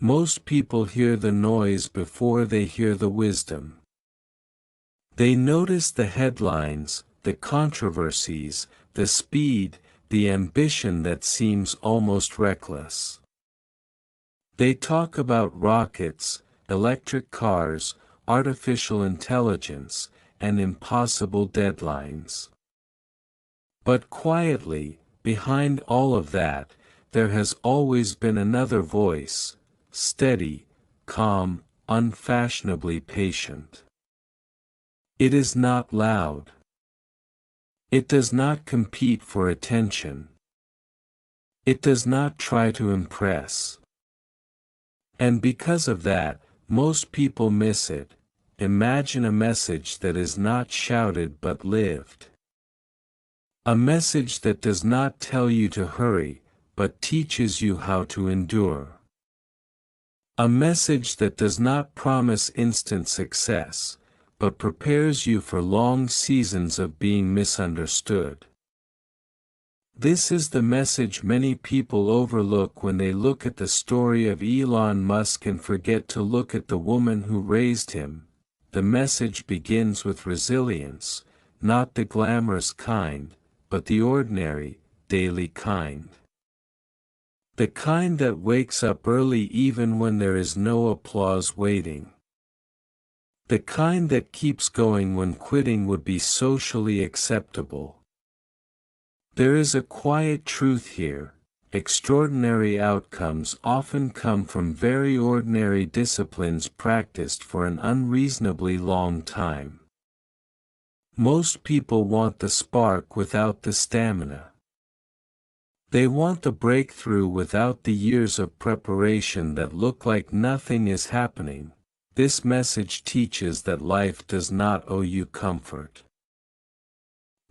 Most people hear the noise before they hear the wisdom. They notice the headlines, the controversies, the speed, the ambition that seems almost reckless. They talk about rockets, electric cars, artificial intelligence, and impossible deadlines. But quietly, behind all of that, there has always been another voice, steady, calm, unfashionably patient. It is not loud. It does not compete for attention. It does not try to impress. And because of that, most people miss it. Imagine a message that is not shouted but lived. A message that does not tell you to hurry, but teaches you how to endure. A message that does not promise instant success, but prepares you for long seasons of being misunderstood. This is the message many people overlook when they look at the story of Elon Musk and forget to look at the woman who raised him. The message begins with resilience, not the glamorous kind, but the ordinary, daily kind. The kind that wakes up early even when there is no applause waiting. The kind that keeps going when quitting would be socially acceptable. There is a quiet truth here: extraordinary outcomes often come from very ordinary disciplines practiced for an unreasonably long time. Most people want the spark without the stamina. They want the breakthrough without the years of preparation that look like nothing is happening. This message teaches that life does not owe you comfort.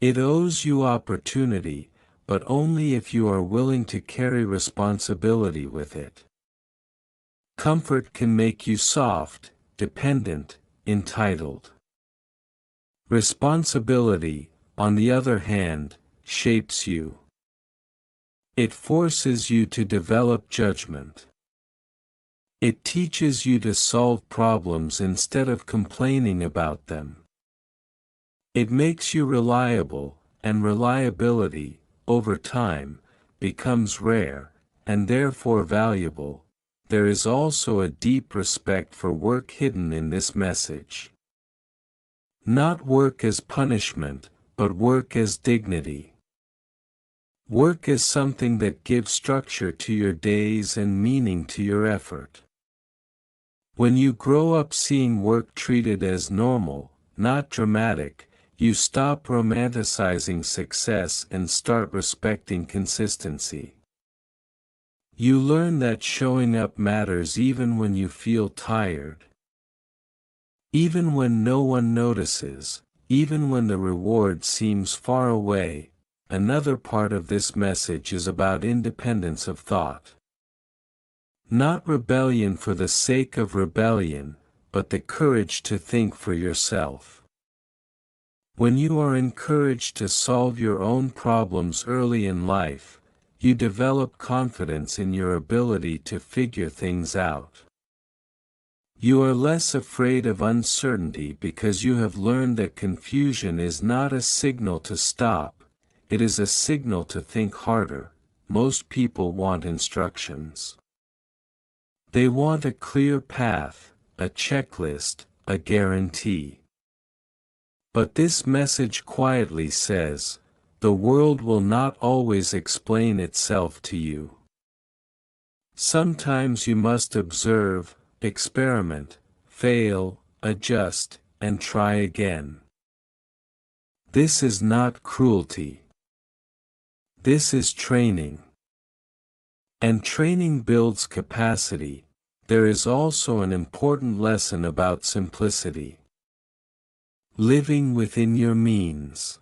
It owes you opportunity, but only if you are willing to carry responsibility with it. Comfort can make you soft, dependent, entitled. Responsibility, on the other hand, shapes you. It forces you to develop judgment. It teaches you to solve problems instead of complaining about them. It makes you reliable, and reliability, over time, becomes rare, and therefore valuable. There is also a deep respect for work hidden in this message. Not work as punishment, but work as dignity. Work as something that gives structure to your days and meaning to your effort. When you grow up seeing work treated as normal, not dramatic, you stop romanticizing success and start respecting consistency. You learn that showing up matters even when you feel tired. Even when no one notices, even when the reward seems far away. Another part of this message is about independence of thought. Not rebellion for the sake of rebellion, but the courage to think for yourself. When you are encouraged to solve your own problems early in life, you develop confidence in your ability to figure things out. You are less afraid of uncertainty because you have learned that confusion is not a signal to stop, it is a signal to think harder. Most people want instructions. They want a clear path, a checklist, a guarantee. But this message quietly says, the world will not always explain itself to you. Sometimes you must observe, experiment, fail, adjust, and try again. This is not cruelty. This is training. And training builds capacity. There is also an important lesson about simplicity. Living within your means.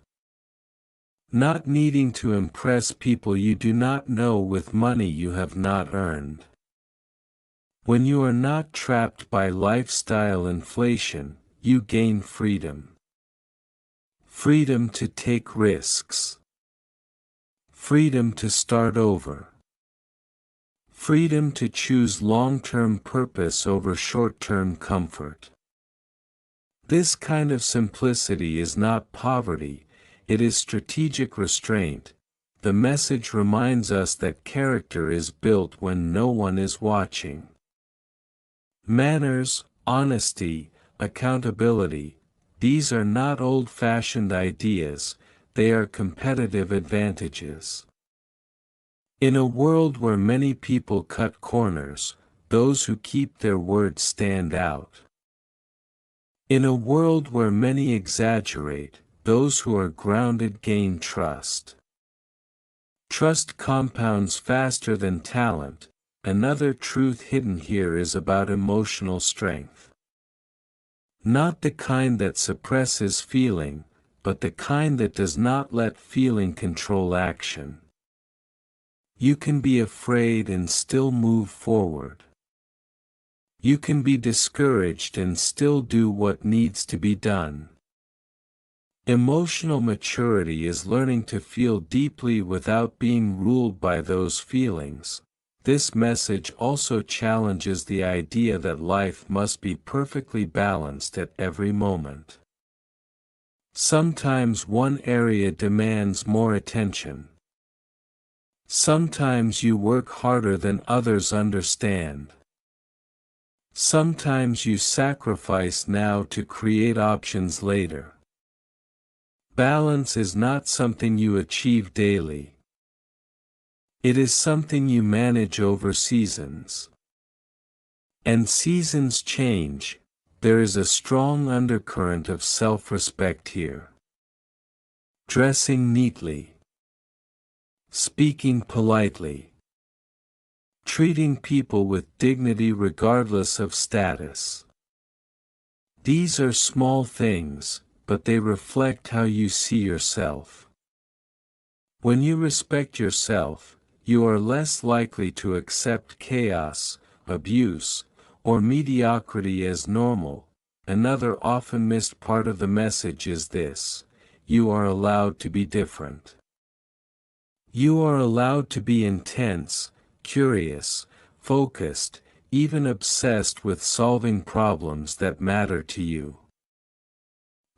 Not needing to impress people you do not know with money you have not earned. When you are not trapped by lifestyle inflation, you gain freedom. Freedom to take risks. Freedom to start over. Freedom to choose long-term purpose over short-term comfort. This kind of simplicity is not poverty, it is strategic restraint. The message reminds us that character is built when no one is watching. Manners, honesty, accountability, these are not old-fashioned ideas, they are competitive advantages. In a world where many people cut corners, those who keep their word stand out. In a world where many exaggerate, those who are grounded gain trust. Trust compounds faster than talent. Another truth hidden here is about emotional strength. Not the kind that suppresses feeling, but the kind that does not let feeling control action. You can be afraid and still move forward. You can be discouraged and still do what needs to be done. Emotional maturity is learning to feel deeply without being ruled by those feelings. This message also challenges the idea that life must be perfectly balanced at every moment. Sometimes one area demands more attention. Sometimes you work harder than others understand. Sometimes you sacrifice now to create options later. Balance is not something you achieve daily. It is something you manage over seasons. And seasons change, there is a strong undercurrent of self-respect here. Dressing neatly. Speaking politely. Treating people with dignity regardless of status. These are small things, but they reflect how you see yourself. When you respect yourself, you are less likely to accept chaos, abuse, or mediocrity as normal. Another often missed part of the message is this: you are allowed to be different. You are allowed to be intense, curious, focused, even obsessed with solving problems that matter to you.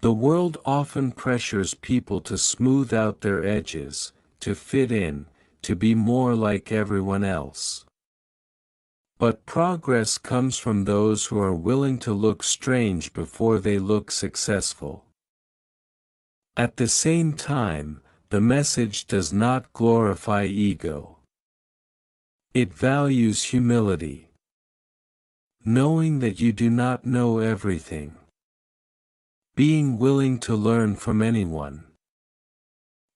The world often pressures people to smooth out their edges, to fit in, to be more like everyone else. But progress comes from those who are willing to look strange before they look successful. At the same time, the message does not glorify ego. It values humility. Knowing that you do not know everything. Being willing to learn from anyone.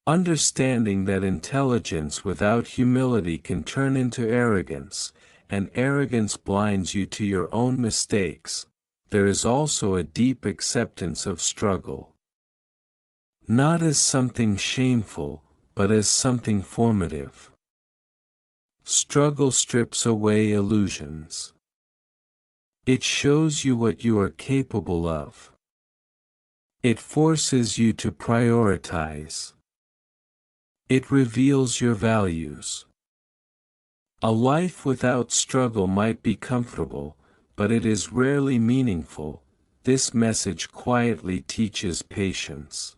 Understanding that intelligence without humility can turn into arrogance, and arrogance blinds you to your own mistakes. There is also a deep acceptance of struggle. Not as something shameful, but as something formative. Struggle strips away illusions. It shows you what you are capable of. It forces you to prioritize. It reveals your values. A life without struggle might be comfortable, but it is rarely meaningful. This message quietly teaches patience.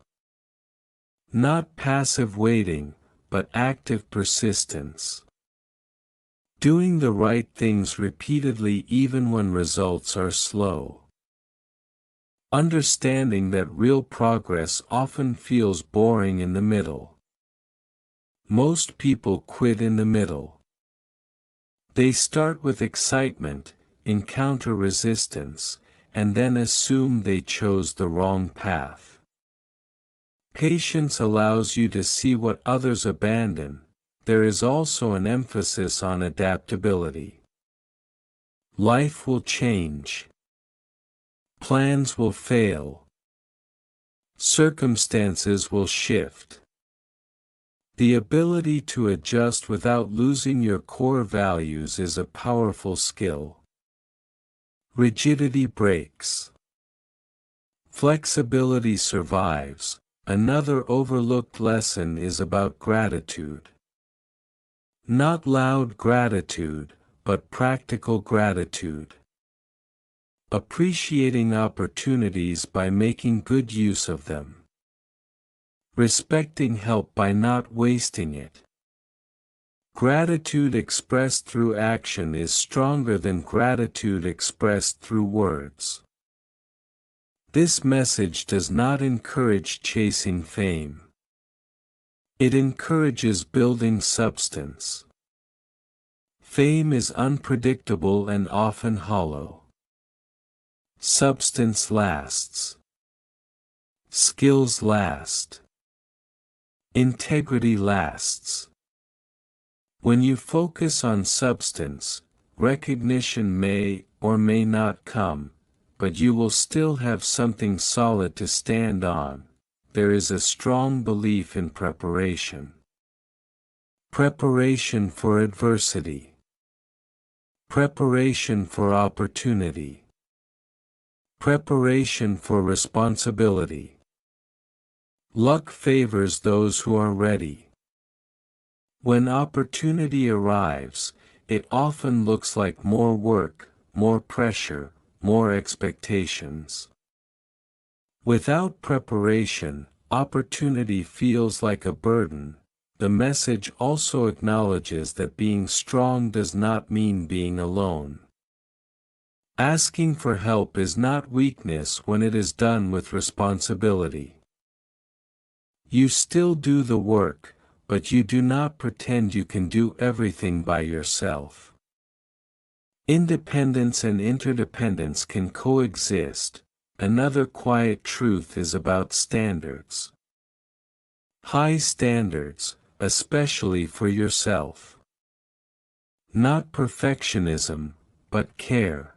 Not passive waiting, but active persistence. Doing the right things repeatedly even when results are slow. Understanding that real progress often feels boring in the middle. Most people quit in the middle. They start with excitement, encounter resistance, and then assume they chose the wrong path. Patience allows you to see what others abandon. There is also an emphasis on adaptability. Life will change. Plans will fail. Circumstances will shift. The ability to adjust without losing your core values is a powerful skill. Rigidity breaks. Flexibility survives. Another overlooked lesson is about gratitude. Not loud gratitude, but practical gratitude. Appreciating opportunities by making good use of them. Respecting help by not wasting it. Gratitude expressed through action is stronger than gratitude expressed through words. This message does not encourage chasing fame. It encourages building substance. Fame is unpredictable and often hollow. Substance lasts. Skills last. Integrity lasts. When you focus on substance, recognition may or may not come, but you will still have something solid to stand on. There is a strong belief in preparation. Preparation for adversity. Preparation for opportunity. Preparation for responsibility. Luck favors those who are ready. When opportunity arrives, it often looks like more work, more pressure, more expectations. Without preparation, opportunity feels like a burden. The message also acknowledges that being strong does not mean being alone. Asking for help is not weakness when it is done with responsibility. You still do the work, but you do not pretend you can do everything by yourself. Independence and interdependence can coexist. Another quiet truth is about standards. High standards, especially for yourself. Not perfectionism, but care.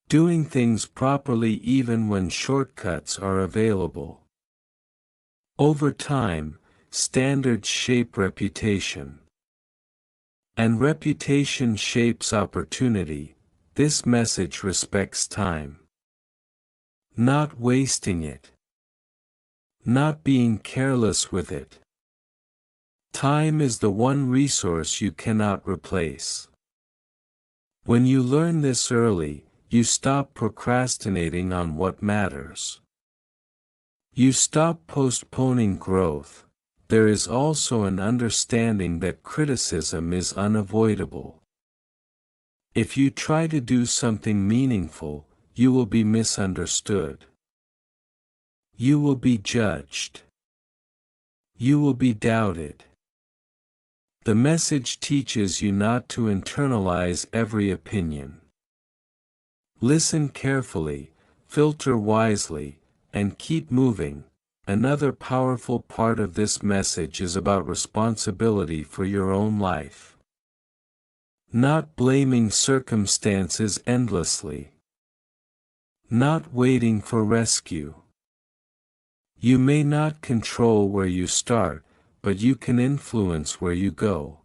Doing things properly even when shortcuts are available. Over time, standards shape reputation. And reputation shapes opportunity. This message respects time. Not wasting it. Not being careless with it. Time is the one resource you cannot replace. When you learn this early, you stop procrastinating on what matters. You stop postponing growth. There is also an understanding that criticism is unavoidable. If you try to do something meaningful, you will be misunderstood. You will be judged. You will be doubted. The message teaches you not to internalize every opinion. Listen carefully, filter wisely, and keep moving. Another powerful part of this message is about responsibility for your own life. Not blaming circumstances endlessly. Not waiting for rescue. You may not control where you start, but you can influence where you go.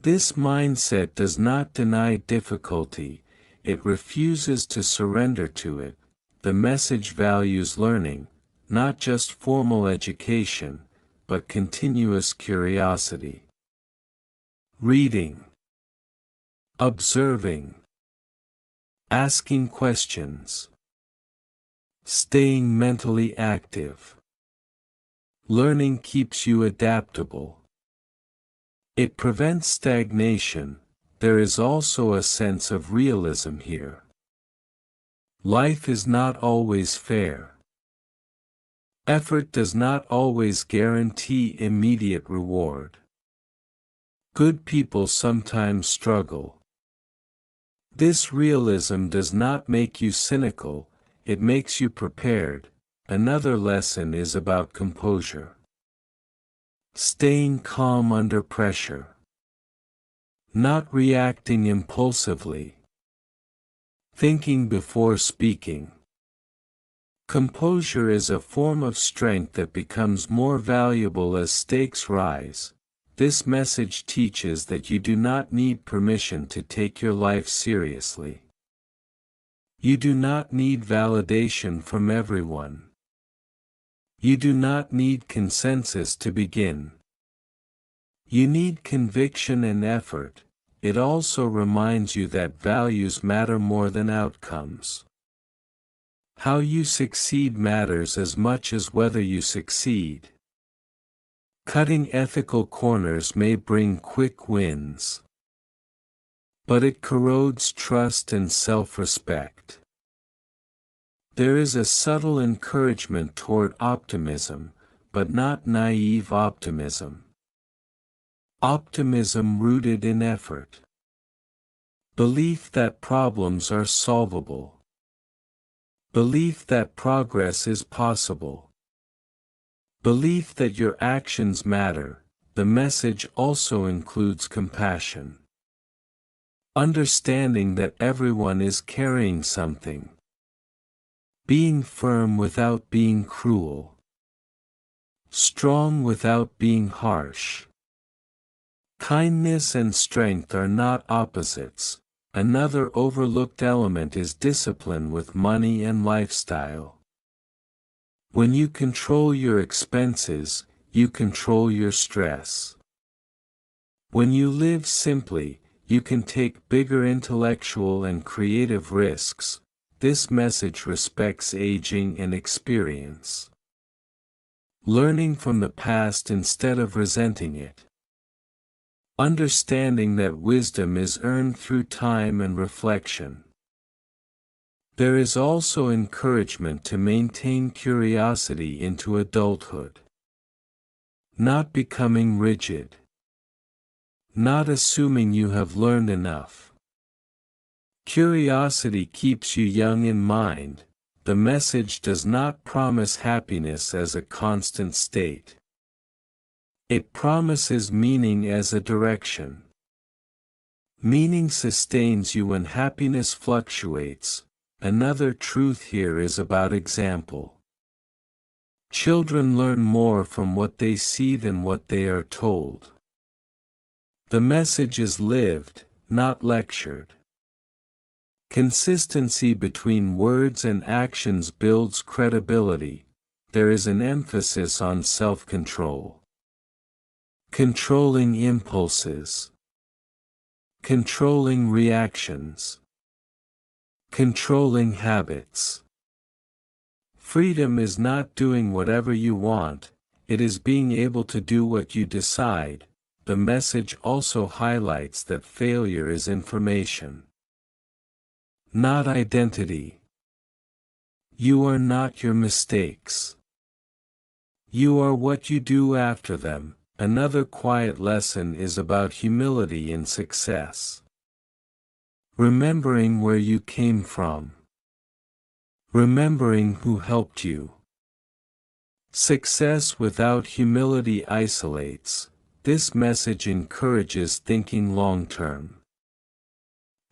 This mindset does not deny difficulty, it refuses to surrender to it. The message values learning, not just formal education, but continuous curiosity. Reading. Observing. Asking questions. Staying mentally active. Learning keeps you adaptable. It prevents stagnation. There is also a sense of realism here. Life is not always fair. Effort does not always guarantee immediate reward. Good people sometimes struggle. This realism does not make you cynical, it makes you prepared. Another lesson is about composure. Staying calm under pressure. Not reacting impulsively. Thinking before speaking. Composure is a form of strength that becomes more valuable as stakes rise. This message teaches that you do not need permission to take your life seriously. You do not need validation from everyone. You do not need consensus to begin. You need conviction and effort, it also reminds you that values matter more than outcomes. How you succeed matters as much as whether you succeed. Cutting ethical corners may bring quick wins, but it corrodes trust and self-respect. There is a subtle encouragement toward optimism, but not naive optimism. Optimism rooted in effort. Belief that problems are solvable. Belief that progress is possible. Belief that your actions matter. The message also includes compassion. Understanding that everyone is carrying something. Being firm without being cruel. Strong without being harsh. Kindness and strength are not opposites. Another overlooked element is discipline with money and lifestyle. When you control your expenses, you control your stress. When you live simply, you can take bigger intellectual and creative risks. This message respects aging and experience. Learning from the past instead of resenting it. Understanding that wisdom is earned through time and reflection. There is also encouragement to maintain curiosity into adulthood. Not becoming rigid. Not assuming you have learned enough. Curiosity keeps you young in mind. The message does not promise happiness as a constant state. It promises meaning as a direction. Meaning sustains you when happiness fluctuates. Another truth here is about example. Children learn more from what they see than what they are told. The message is lived, not lectured. Consistency between words and actions builds credibility. There is an emphasis on self-control. Controlling impulses. Controlling reactions. Controlling habits. Freedom is not doing whatever you want, it is being able to do what you decide. The message also highlights that failure is information, not identity. You are not your mistakes. You are what you do after them. Another quiet lesson is about humility in success. Remembering where you came from. Remembering who helped you. Success without humility isolates. This message encourages thinking long-term.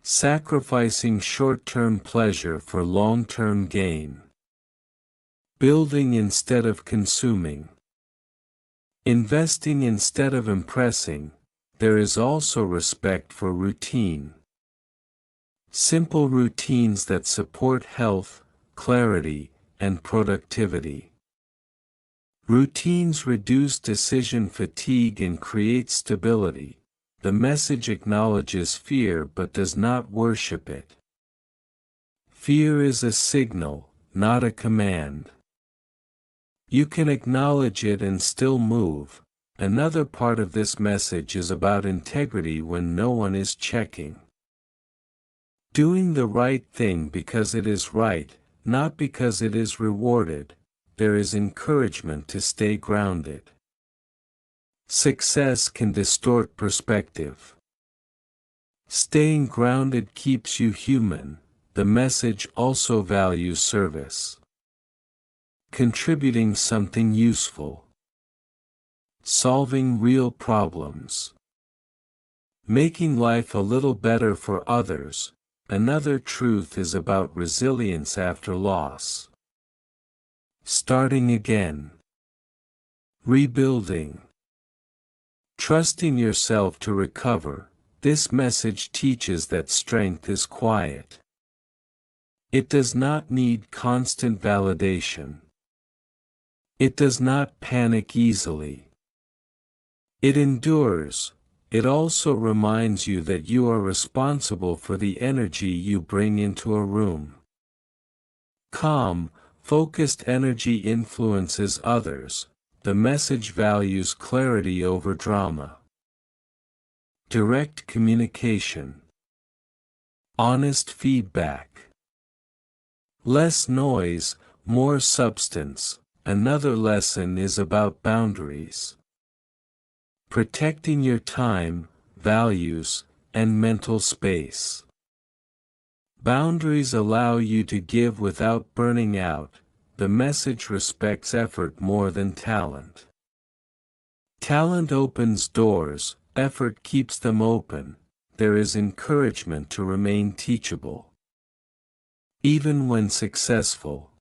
Sacrificing short-term pleasure for long-term gain. Building instead of consuming. Investing instead of impressing. There is also respect for routine. Simple routines that support health, clarity, and productivity. Routines reduce decision fatigue and create stability. The message acknowledges fear but does not worship it. Fear is a signal, not a command. You can acknowledge it and still move. Another part of this message is about integrity when no one is checking. Doing the right thing because it is right, not because it is rewarded. There is encouragement to stay grounded. Success can distort perspective. Staying grounded keeps you human. The message also values service. Contributing something useful. Solving real problems. Making life a little better for others. Another truth is about resilience after loss. Starting again. Rebuilding. Trusting yourself to recover. This message teaches that strength is quiet. It does not need constant validation. It does not panic easily. It endures. It also reminds you that you are responsible for the energy you bring into a room. Calm, focused energy influences others. The message values clarity over drama. Direct communication. Honest feedback. Less noise, more substance. Another lesson is about boundaries. Protecting your time, values, and mental space. Boundaries allow you to give without burning out. The message respects effort more than talent. Talent opens doors, effort keeps them open. There is encouragement to remain teachable. Even when successful.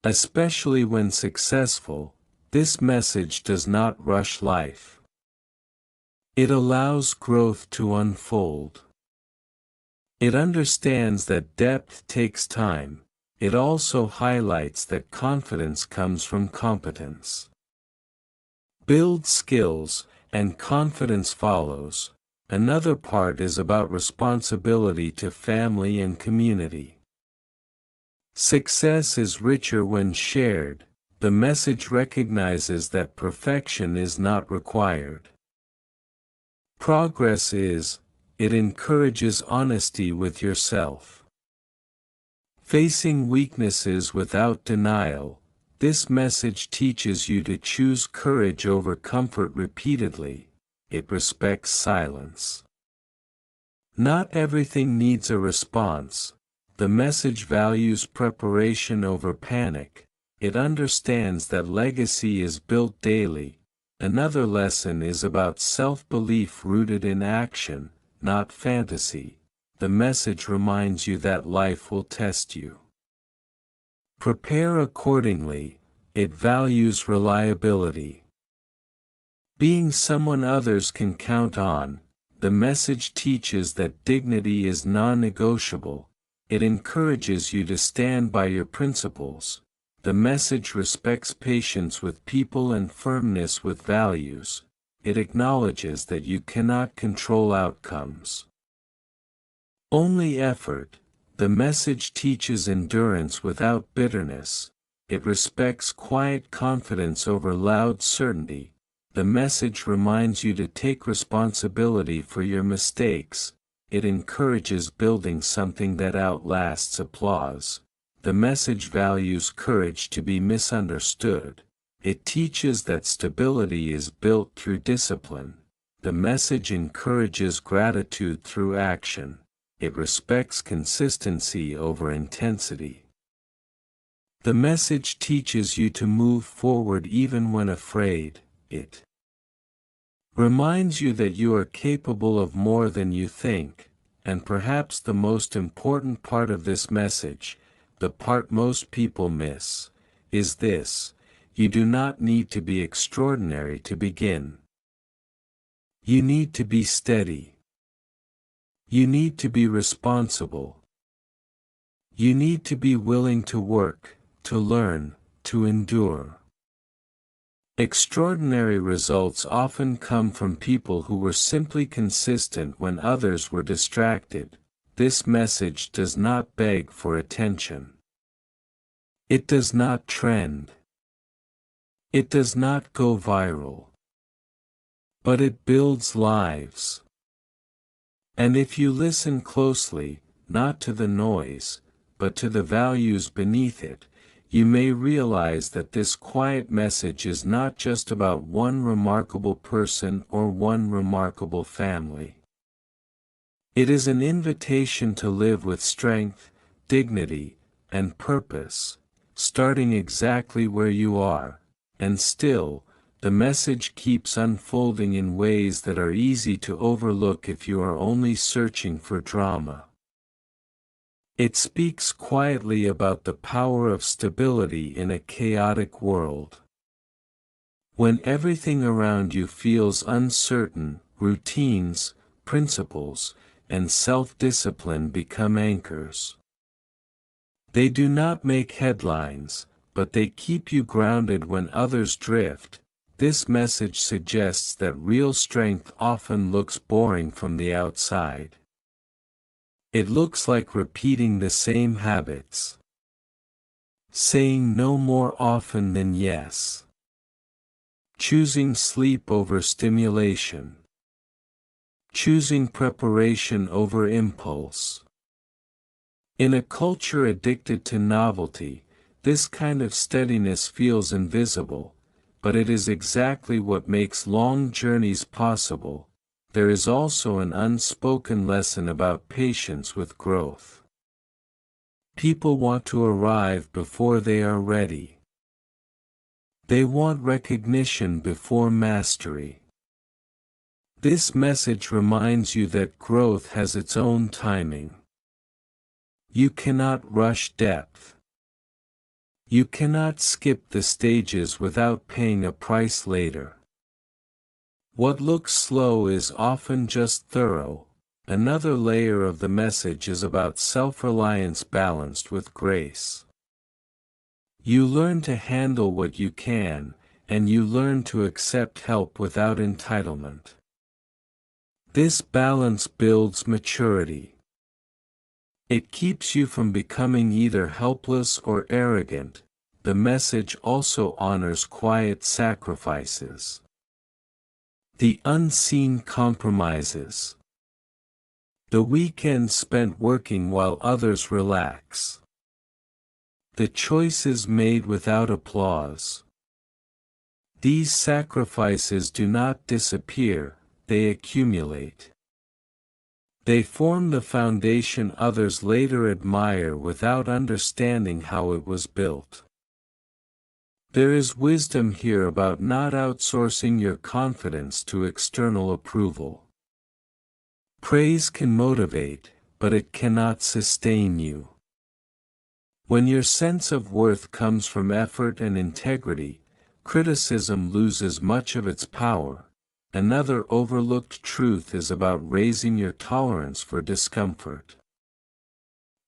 Especially when successful, this message does not rush life. It allows growth to unfold. It understands that depth takes time. It also highlights that confidence comes from competence. Build skills, and confidence follows. Another part is about responsibility to family and community. Success is richer when shared. The message recognizes that perfection is not required. Progress is. It encourages honesty with yourself. Facing weaknesses without denial. This message teaches you to choose courage over comfort repeatedly. It respects silence. Not everything needs a response. The message values preparation over panic. It understands that legacy is built daily. Another lesson is about self-belief rooted in action, not fantasy. The message reminds you that life will test you. Prepare accordingly. It values reliability. Being someone others can count on. The message teaches that dignity is non-negotiable. It encourages you to stand by your principles. The message respects patience with people and firmness with values. It acknowledges that you cannot control outcomes. Only effort. The message teaches endurance without bitterness. It respects quiet confidence over loud certainty. The message reminds you to take responsibility for your mistakes. It encourages building something that outlasts applause. The message values courage to be misunderstood. It teaches that stability is built through discipline. The message encourages gratitude through action. It respects consistency over intensity. The message teaches you to move forward even when afraid. It reminds you that you are capable of more than you think, and perhaps the most important part of this message, the part most people miss, is this: you do not need to be extraordinary to begin. You need to be steady. You need to be responsible. You need to be willing to work, to learn, to endure. Extraordinary results often come from people who were simply consistent when others were distracted. This message does not beg for attention. It does not trend. It does not go viral. But it builds lives. And if you listen closely, not to the noise, but to the values beneath it, you may realize that this quiet message is not just about one remarkable person or one remarkable family. It is an invitation to live with strength, dignity, and purpose, starting exactly where you are, and still, the message keeps unfolding in ways that are easy to overlook if you are only searching for drama. It speaks quietly about the power of stability in a chaotic world. When everything around you feels uncertain, routines, principles, and self-discipline become anchors. They do not make headlines, but they keep you grounded when others drift. this message suggests that real strength often looks boring from the outside. It looks like repeating the same habits. Saying no more often than yes. Choosing sleep over stimulation. Choosing preparation over impulse. In a culture addicted to novelty, this kind of steadiness feels invisible, but it is exactly what makes long journeys possible. There is also an unspoken lesson about patience with growth. People want to arrive before they are ready. They want recognition before mastery. This message reminds you that growth has its own timing. You cannot rush depth. You cannot skip the stages without paying a price later. What looks slow is often just thorough. Another layer of the message is about self-reliance balanced with grace. You learn to handle what you can, and you learn to accept help without entitlement. This balance builds maturity. It keeps you from becoming either helpless or arrogant. The message also honors quiet sacrifices. The unseen compromises. The weekends spent working while others relax. The choices made without applause. These sacrifices do not disappear, they accumulate. They form the foundation others later admire without understanding how it was built. There is wisdom here about not outsourcing your confidence to external approval. Praise can motivate, but it cannot sustain you. When your sense of worth comes from effort and integrity, criticism loses much of its power. Another overlooked truth is about raising your tolerance for discomfort.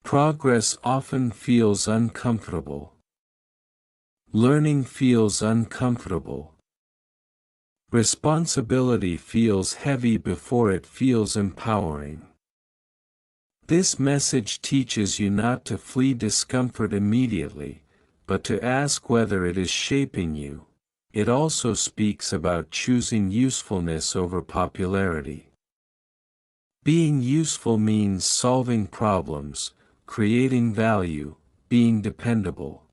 Progress often feels uncomfortable. Learning feels uncomfortable. Responsibility feels heavy before it feels empowering. This message teaches you not to flee discomfort immediately, but to ask whether it is shaping you. It also speaks about choosing usefulness over popularity. Being useful means solving problems, creating value, being dependable.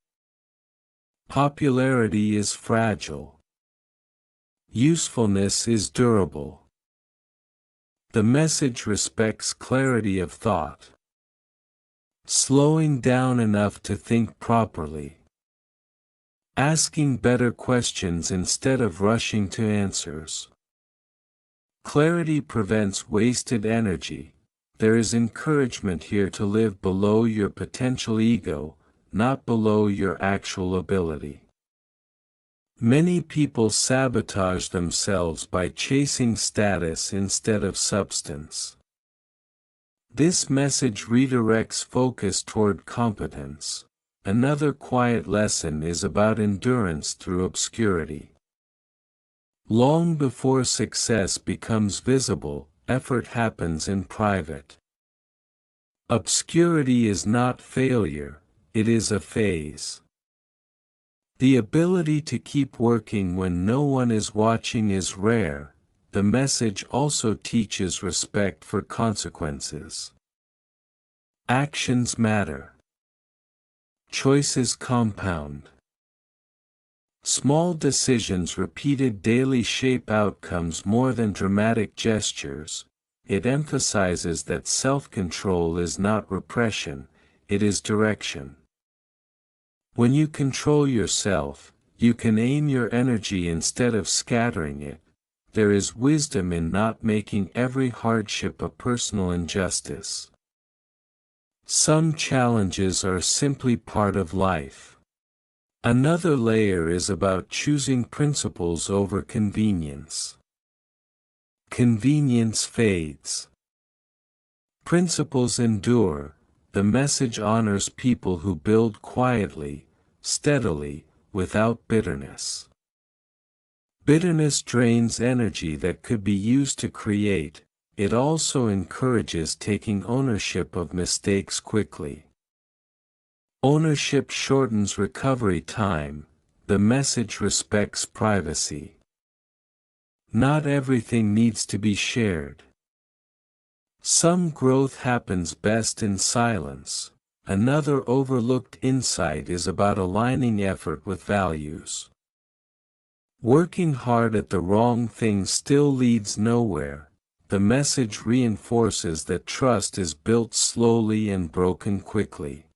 Popularity is fragile. Usefulness is durable. The message respects clarity of thought. Slowing down enough to think properly. Asking better questions instead of rushing to answers. Clarity prevents wasted energy. There is encouragement here to live below your potential ego, not below your actual ability. Many people sabotage themselves by chasing status instead of substance. This message redirects focus toward competence. Another quiet lesson is about endurance through obscurity. Long before success becomes visible, effort happens in private. Obscurity is not failure, it is a phase. The ability to keep working when no one is watching is rare. The message also teaches respect for consequences. Actions matter. Choices compound. Small decisions repeated daily shape outcomes more than dramatic gestures. It emphasizes that self-control is not repression, it is direction. When you control yourself, you can aim your energy instead of scattering it. There is wisdom in not making every hardship a personal injustice. Some challenges are simply part of life. Another layer is about choosing principles over convenience. Convenience fades. Principles endure. The message honors people who build quietly, steadily, without bitterness. Bitterness drains energy that could be used to create. It also encourages taking ownership of mistakes quickly. Ownership shortens recovery time. The message respects privacy. Not everything needs to be shared. Some growth happens best in silence. Another overlooked insight is about aligning effort with values. Working hard at the wrong thing still leads nowhere. The message reinforces that trust is built slowly and broken quickly.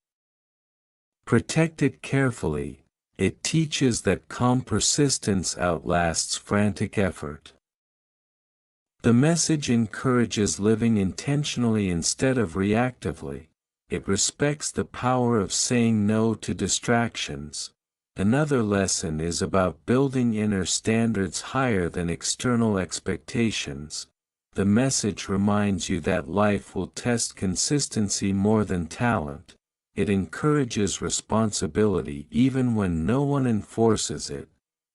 Protect it carefully. It teaches that calm persistence outlasts frantic effort. The message encourages living intentionally instead of reactively. It respects the power of saying no to distractions. Another lesson is about building inner standards higher than external expectations. The message reminds you that life will test consistency more than talent. It encourages responsibility even when no one enforces it.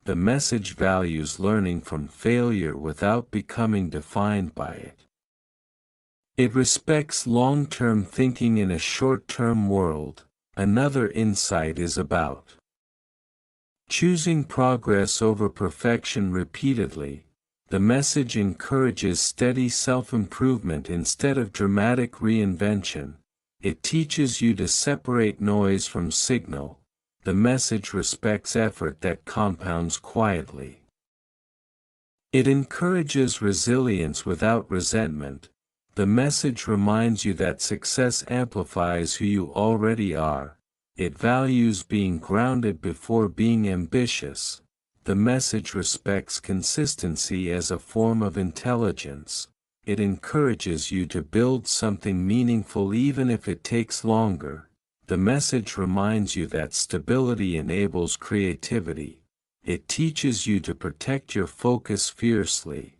The message values learning from failure without becoming defined by it. It respects long-term thinking in a short-term world. Another insight is about choosing progress over perfection repeatedly. The message encourages steady self-improvement instead of dramatic reinvention. It teaches you to separate noise from signal. The message respects effort that compounds quietly. It encourages resilience without resentment. The message reminds you that success amplifies who you already are. It values being grounded before being ambitious. The message respects consistency as a form of intelligence. It encourages you to build something meaningful even if it takes longer. The message reminds you that stability enables creativity. It teaches you to protect your focus fiercely.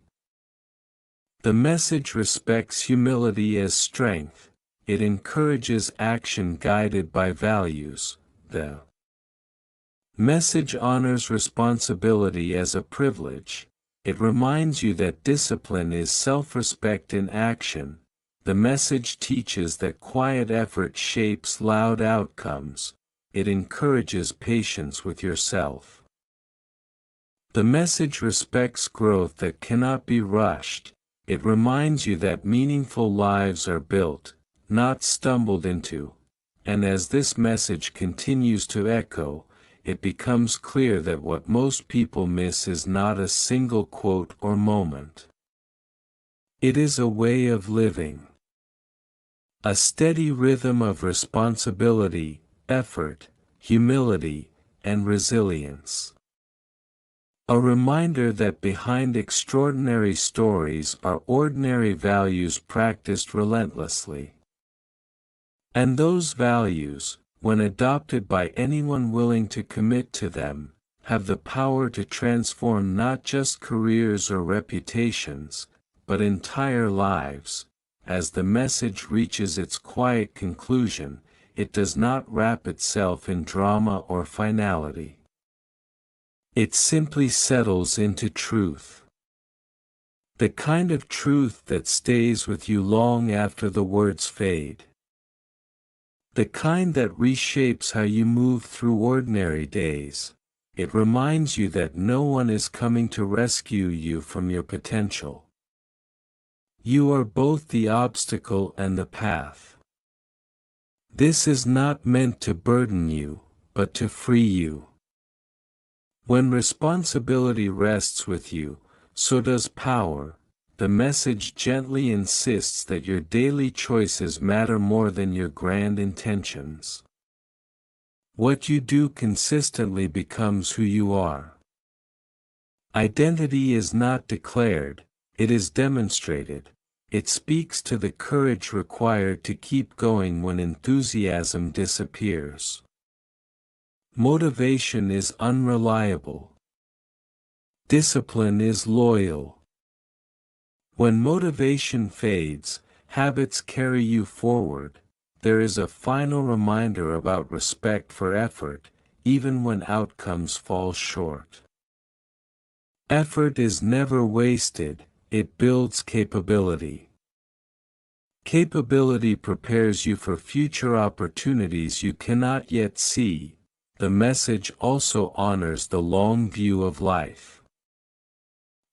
The message respects humility as strength. It encourages action guided by values. The message honors responsibility as a privilege. It reminds you that discipline is self-respect in action. The message teaches that quiet effort shapes loud outcomes. It encourages patience with yourself. The message respects growth that cannot be rushed. It reminds you that meaningful lives are built, not stumbled into. And as this message continues to echo, it becomes clear that what most people miss is not a single quote or moment. It is a way of living. A steady rhythm of responsibility, effort, humility, and resilience. A reminder that behind extraordinary stories are ordinary values practiced relentlessly. And those values, when adopted by anyone willing to commit to them, have the power to transform not just careers or reputations, but entire lives. As the message reaches its quiet conclusion, it does not wrap itself in drama or finality. It simply settles into truth. The kind of truth that stays with you long after the words fade. The kind that reshapes how you move through ordinary days. It reminds you that no one is coming to rescue you from your potential. You are both the obstacle and the path. This is not meant to burden you, but to free you. When responsibility rests with you, so does power. The message gently insists that your daily choices matter more than your grand intentions. What you do consistently becomes who you are. Identity is not declared, it is demonstrated. It speaks to the courage required to keep going when enthusiasm disappears. Motivation is unreliable. Discipline is loyal. When motivation fades, habits carry you forward. There is a final reminder about respect for effort, even when outcomes fall short. Effort is never wasted, it builds capability. Capability prepares you for future opportunities you cannot yet see. The message also honors the long view of life.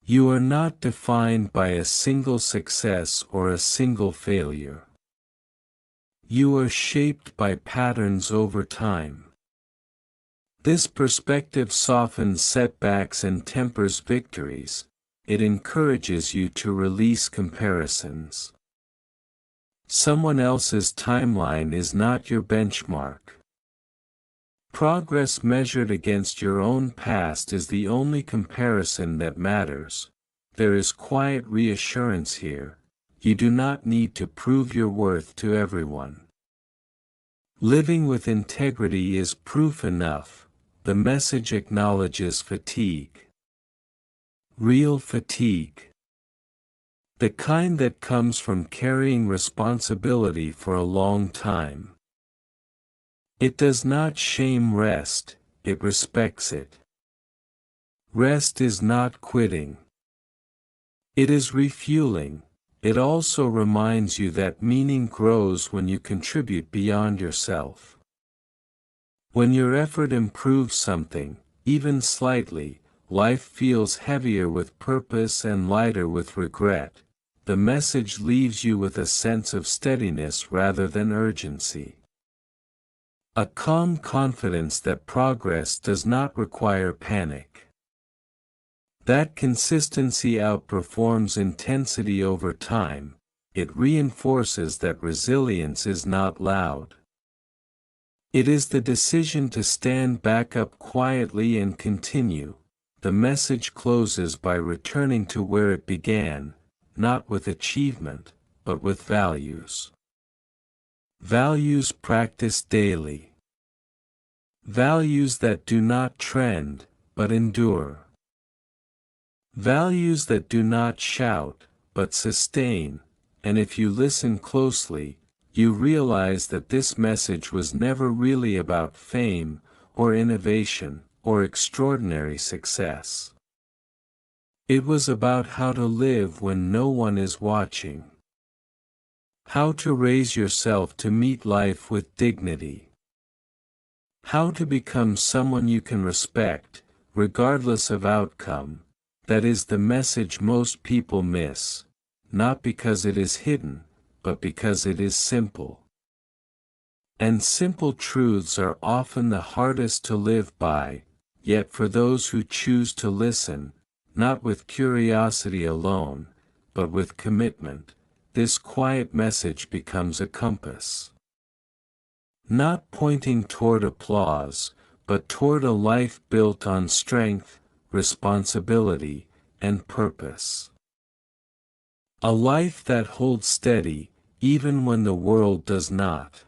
You are not defined by a single success or a single failure. You are shaped by patterns over time. This perspective softens setbacks and tempers victories. It encourages you to release comparisons. Someone else's timeline is not your benchmark. Progress measured against your own past is the only comparison that matters. There is quiet reassurance here. You do not need to prove your worth to everyone. Living with integrity is proof enough. The message acknowledges fatigue. Real fatigue. The kind that comes from carrying responsibility for a long time. It does not shame rest, it respects it. Rest is not quitting. It is refueling. It also reminds you that meaning grows when you contribute beyond yourself. When your effort improves something, even slightly, life feels heavier with purpose and lighter with regret. The message leaves you with a sense of steadiness rather than urgency. A calm confidence that progress does not require panic. That consistency outperforms intensity over time. It reinforces that resilience is not loud. It is the decision to stand back up quietly and continue. The message closes by returning to where it began, not with achievement, but with values. Values practiced daily. Values that do not trend, but endure. Values that do not shout, but sustain, and if you listen closely, you realize that this message was never really about fame, or innovation, or extraordinary success. It was about how to live when no one is watching. How to raise yourself to meet life with dignity. How to become someone you can respect, regardless of outcome. That is the message most people miss, not because it is hidden, but because it is simple. And simple truths are often the hardest to live by, yet for those who choose to listen, not with curiosity alone, but with commitment, this quiet message becomes a compass. Not pointing toward applause, but toward a life built on strength, responsibility, and purpose. A life that holds steady, even when the world does not.